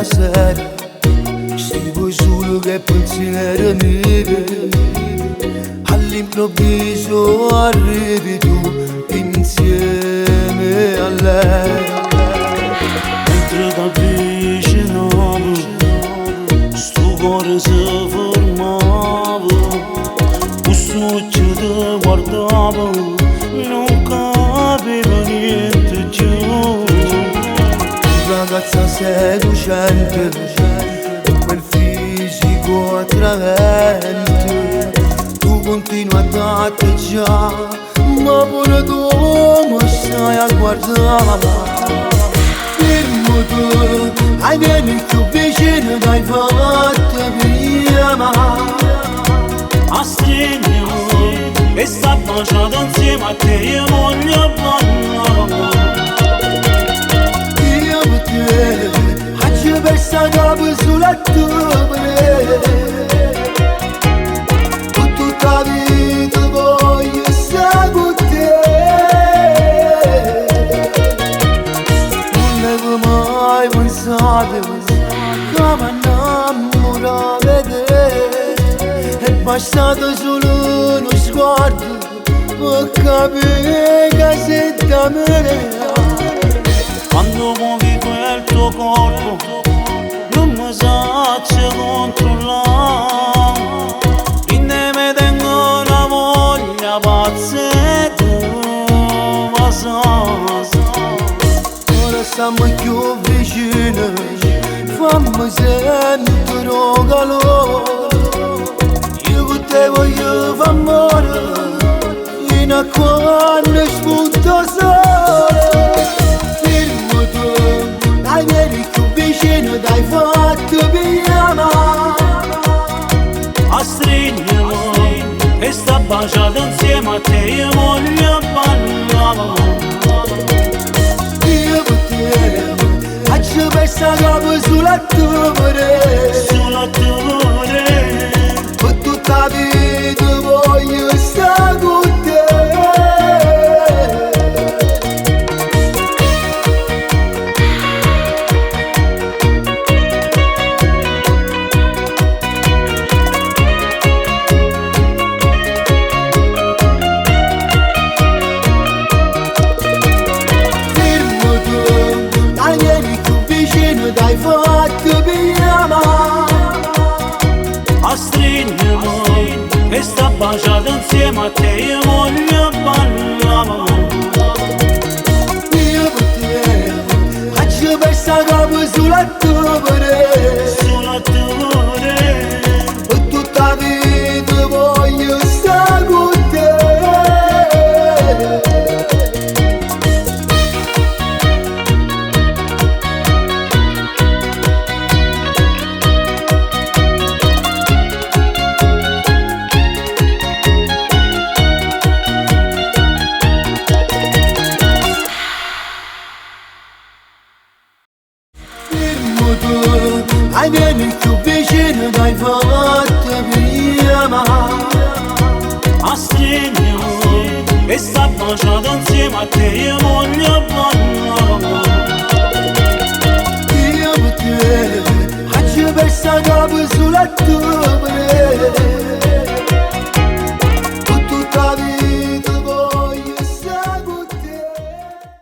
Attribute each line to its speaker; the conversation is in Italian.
Speaker 1: sera, scrivo solo che pensiero mio, all'improvviso arrivi tu insieme a lei.
Speaker 2: Mentre t'avvicinavo, sto cuore si formava, questo ci ti guardavo, non capivo niente più.
Speaker 1: Ragazza seducente, con quel fisico attraente, tu continui a tatteggiare, ma pure tu mi stai a guardare. Fermo tu, ai vieni più vicino, dai fatto prima.
Speaker 2: A stringermi e sta baciato insieme a te, io voglio ballare. Hacı versen abi sulattıbre Kutu tabi de boyu sagute Never mai when sabes Kama namoravede Hep başladı zulun sguardo Capi casetta mere Quando muovi quel tuo corpo non mi sace controllare. In me tengo una voglia pazza e tu ma sai.
Speaker 1: Ora stiamo più vicini, fammi sentire un calore. Io con te voglio fare amore, fino a quando spunto sole. Dai vieni più vicino, dai fatto prima.
Speaker 2: A stringermi e sta baciato insieme a te, io voglio ballare.
Speaker 1: Io con te, faccio questa capo sulla tua
Speaker 2: Sulla tua
Speaker 1: per tutta la vita voglio stare con te. Dai fatto prima.
Speaker 2: A stringermi e sta baciato insieme a te, io voglio ballare.
Speaker 1: Io per te faccio questa capo sulla tua
Speaker 2: Sulla tua
Speaker 1: per tutta la vita voglio stare con te. Ai vieni più vicino, dai fatto prima.
Speaker 2: A stringermi e sta baciato insieme a te, io voglio ballare.
Speaker 1: Io per te faccio questa capo